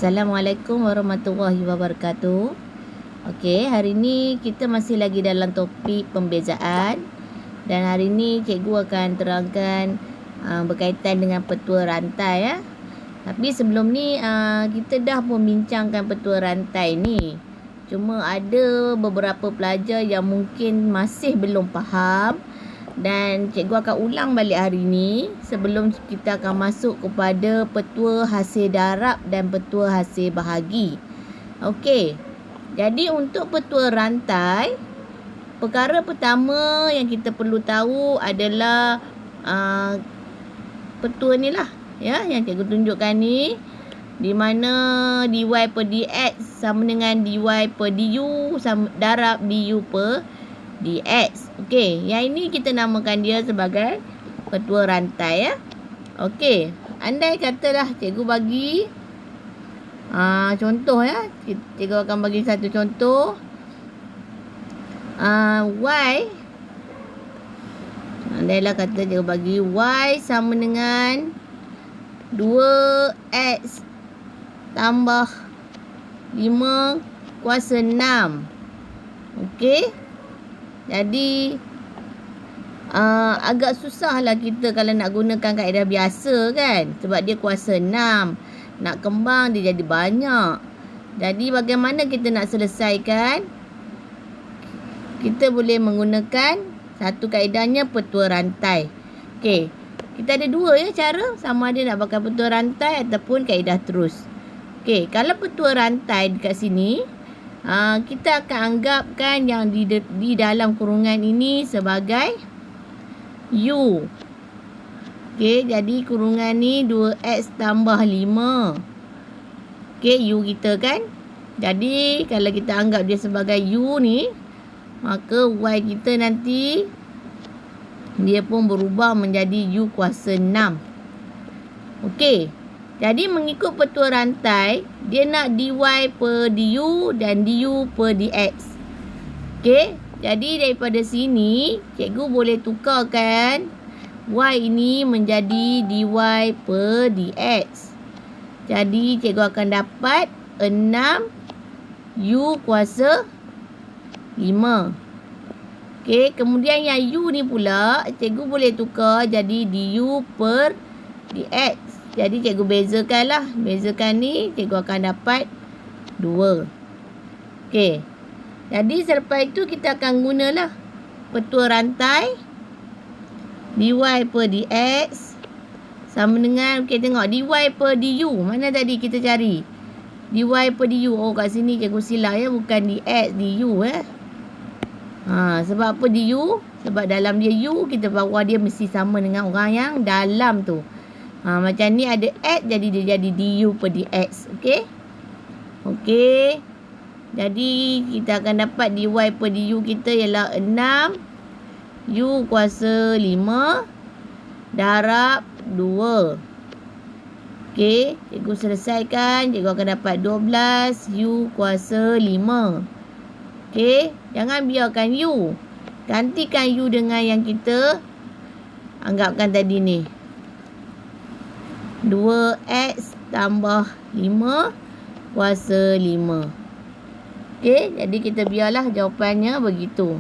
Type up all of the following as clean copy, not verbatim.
Assalamualaikum warahmatullahi wabarakatuh. Okey, hari ni kita masih lagi dalam topik pembezaan. Dan hari ni cikgu akan terangkan berkaitan dengan petua rantai ya. Tapi sebelum ni kita dah membincangkan petua rantai ni. Cuma ada beberapa pelajar yang mungkin masih belum faham. Dan cikgu akan ulang balik hari ni sebelum kita akan masuk kepada petua hasil darab dan petua hasil bahagi. Okey. Jadi untuk petua rantai, perkara pertama yang kita perlu tahu adalah petua ni lah ya, yang cikgu tunjukkan ni, di mana dy per dx sama dengan dy per du sama darab du per dx. Okey, yang ini kita namakan dia sebagai petua rantai ya. Okey, andai katalah cikgu bagi contoh ya. Cikgu akan bagi satu contoh. Y, andailah kata cikgu bagi y sama dengan 2x tambah 5 kuasa 6. Okey. Jadi agak susah lah kita kalau nak gunakan kaedah biasa kan. Sebab dia kuasa 6. Nak kembang dia jadi banyak. Jadi bagaimana kita nak selesaikan? Kita boleh menggunakan satu kaedahnya petua rantai. Okey. Kita ada dua ya cara. Sama ada nak pakai petua rantai ataupun kaedah terus. Okey. Kalau petua rantai dekat sini, kita akan anggapkan yang di dalam kurungan ini sebagai U. Okey, jadi kurungan ni 2x tambah 5. Okey, U kita kan. Jadi kalau kita anggap dia sebagai U ni, maka Y kita nanti dia pun berubah menjadi U kuasa 6. Okey. Jadi mengikut petua rantai, dia nak dy per du dan du per dx. Okey, jadi daripada sini, cikgu boleh tukarkan y ini menjadi dy per dx. Jadi cikgu akan dapat 6 u kuasa 5. Okey, kemudian yang u ni pula, cikgu boleh tukar jadi du per dx. Jadi cikgu bezakan lah. Bezakan ni cikgu akan dapat 2. Okey. Jadi selepas itu kita akan gunalah petua rantai. Dy per dx sama dengan, okey tengok, dy per du. Mana tadi kita cari? Dy per du. Oh kat sini cikgu silap ya. Bukan dx, du ya. Sebab apa du? Sebab dalam dia u, kita bawah dia mesti sama dengan orang yang dalam tu. Macam ni ada x, jadi dia jadi du per dx. Okey. Okey. Jadi kita akan dapat dy per du kita ialah 6 u kuasa 5 darab 2. Okey. Cikgu selesaikan. Cikgu akan dapat 12 u kuasa 5. Okey. Jangan biarkan u. Gantikan u dengan yang kita anggapkan tadi ni. 2x tambah 5 kuasa 5. Okey, jadi kita biarlah jawapannya begitu.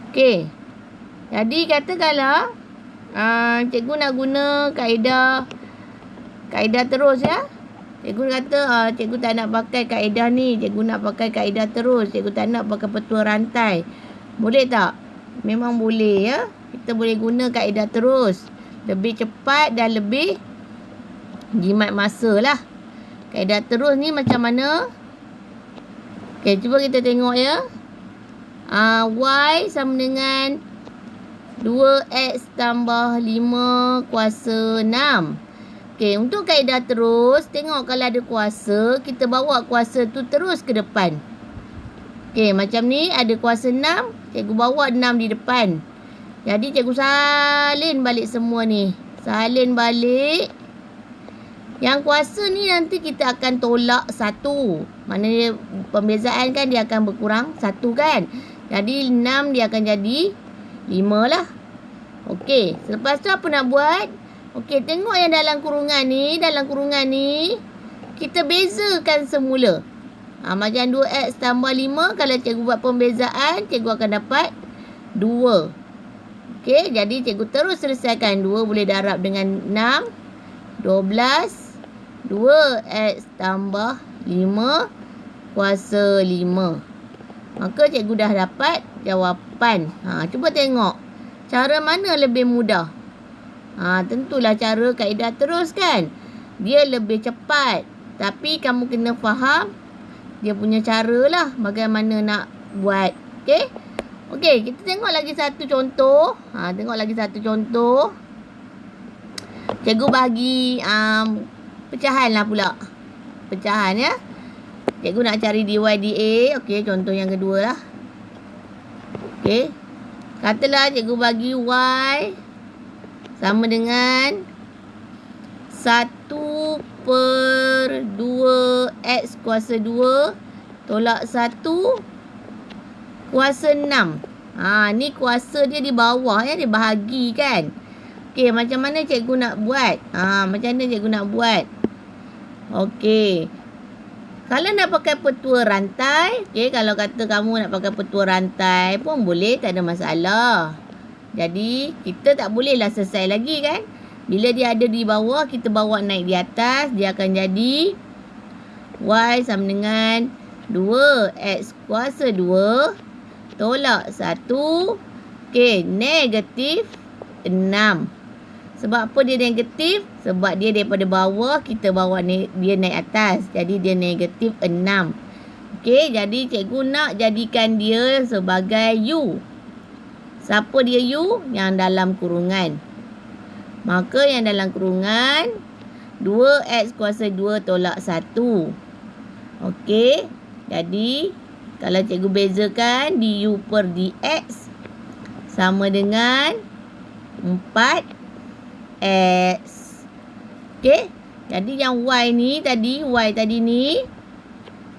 Okey. Jadi katakanlah cikgu nak guna kaedah terus ya. Cikgu kata cikgu tak nak pakai kaedah ni, cikgu nak pakai kaedah terus, cikgu tak nak pakai petua rantai. Boleh tak? Memang boleh ya. Kita boleh guna kaedah terus. Lebih cepat dan lebih jimat masa lah. Kaedah terus ni macam mana? Okey, cuba kita tengok ya. Y sama dengan 2x tambah 5 kuasa 6. Okey, untuk kaedah terus, tengok kalau ada kuasa, kita bawa kuasa tu terus ke depan. Okey, macam ni ada kuasa 6, cikgu bawa 6 di depan. Jadi cikgu salin balik semua ni. Salin balik. Yang kuasa ni nanti kita akan tolak 1. Maknanya pembezaan kan dia akan berkurang 1 kan. Jadi 6 dia akan jadi 5 lah. Okey. Selepas tu apa nak buat? Okey, tengok yang dalam kurungan ni. Dalam kurungan ni kita bezakan semula. Macam 2x tambah 5, kalau cikgu buat pembezaan, cikgu akan dapat 2. Okey, jadi cikgu terus selesaikan. 2 boleh darab dengan 6, 12. 2x tambah 5 kuasa 5. Maka cikgu dah dapat jawapan. Cuba tengok. Cara mana lebih mudah? Tentulah cara kaedah terus kan. Dia lebih cepat. Tapi kamu kena faham dia punya cara lah. Bagaimana nak buat. Okey? Okey, kita tengok lagi satu contoh. Tengok lagi satu contoh. Cikgu bagi pecahan lah pula. Pecahan ya. Cikgu nak cari dy dA. Okey, contoh yang kedua lah. Okey. Katalah cikgu bagi y sama dengan 1/2 kuasa 2 tolak 1 kuasa 6. Ni kuasa dia di bawah ya. Dia bahagi kan. Okey, macam mana cikgu nak buat? Macam mana cikgu nak buat? Okey. Kalau nak pakai petua rantai, kalau kata kamu nak pakai petua rantai pun boleh, tak ada masalah. Jadi, kita tak bolehlah selesai lagi kan. Bila dia ada di bawah, kita bawa naik di atas, dia akan jadi y sama dengan 2x kuasa 2 tolak 1, negatif 6. Sebab apa dia negatif? Sebab dia daripada bawah, kita bawa dia naik atas. Jadi dia negatif 6. Okey, jadi cikgu nak jadikan dia sebagai U. Siapa dia U? Yang dalam kurungan. Maka yang dalam kurungan 2x kuasa 2 tolak 1. Okey, jadi kalau cikgu bezakan du per dx sama dengan 4x. Okey. Jadi yang y tadi ni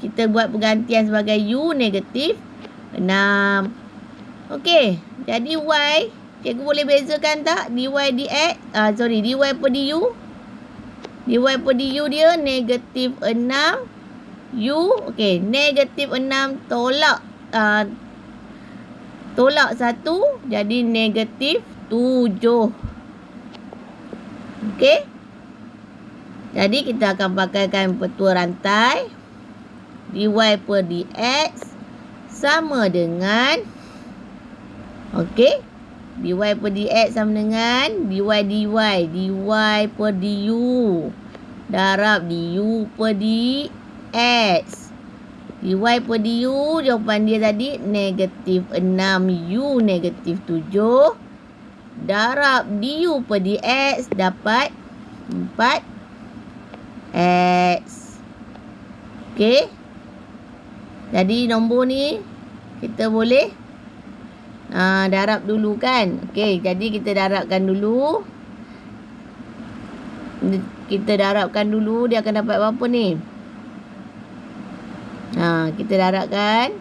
kita buat pergantian sebagai u negatif 6. Okey. Jadi y cikgu boleh bezakan tak? dy dx dy per du. Dy per du dia negatif 6 u. Okey, negatif 6 tolak 1 jadi negatif 7. Okey. Jadi kita akan pakaikan petua rantai. Dy per dx sama dengan dy per dx sama dengan dy per du darab du per dx. Dy per du jawapan dia tadi negatif 6u negatif 7 darab du per dx dapat 4x. Okey. Jadi nombor ni kita boleh darab dulu kan. Okey, jadi kita darabkan dulu. Dia akan dapat berapa ni? Kita darabkan.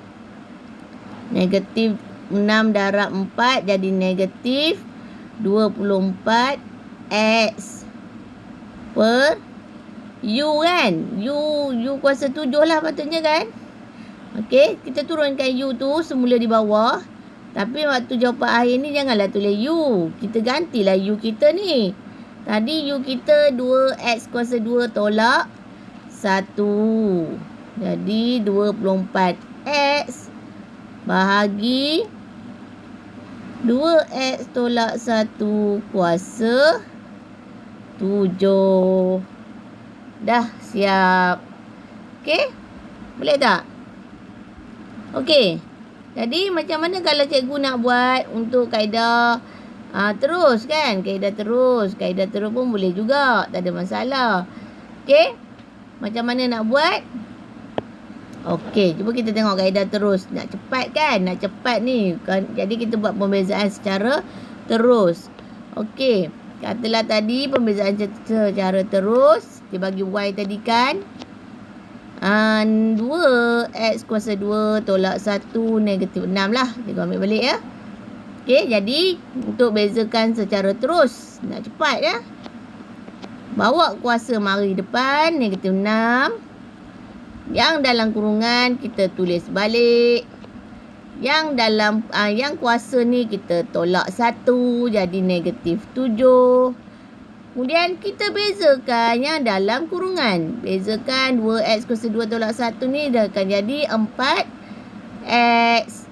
Negatif 6 darab 4 jadi negatif 24x per u kan. U kuasa 7 lah patutnya kan. Okey, kita turunkan u tu semula di bawah. Tapi waktu jawapan akhir ni janganlah tulis u. Kita gantilah u kita ni. Tadi u kita 2x kuasa 2 tolak 1. Jadi 24x bahagi 2x tolak 1 kuasa 7. Dah siap. Okey? Boleh tak? Okey. Jadi macam mana kalau cikgu nak buat untuk kaedah terus kan? Kaedah terus pun boleh juga. Tak ada masalah. Okey? Macam mana nak buat? Okey, cuba kita tengok kaedah terus. Nak cepat kan? Nak cepat ni. Jadi kita buat pembezaan secara terus. Okey. Katalah tadi pembezaan secara terus. Dia bagi y tadi kan. 2x kuasa 2 tolak 1 negatif 6 lah. Cikgu ambil balik ya. Okey, jadi untuk bezakan secara terus. Nak cepat ya. Bawa kuasa mari depan, negatif 6. Yang dalam kurungan kita tulis balik. Yang dalam yang kuasa ni kita tolak 1, jadi negatif 7. Kemudian kita bezakan yang dalam kurungan. Bezakan 2x kuasa 2 tolak 1 ni dah akan jadi 4x.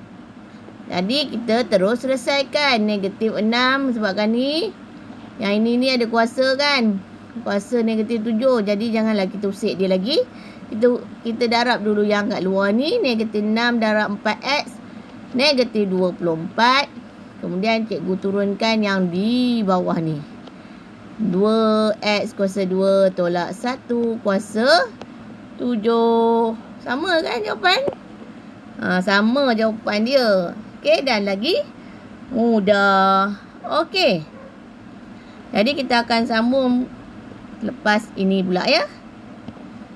Jadi kita terus selesaikan. Negatif 6 sebabkan ni. Yang ini ada kuasa kan. Kuasa negatif 7. Jadi janganlah kita usik dia lagi. Kita darab dulu yang kat luar ni. Negatif 6 darab 4x. Negatif 24. Kemudian cikgu turunkan yang di bawah ni. 2x kuasa 2 tolak 1 kuasa 7. Sama kan jawapan? Sama jawapan dia. Okey, dan lagi mudah. Okey. Jadi kita akan sambung lepas ini pula ya.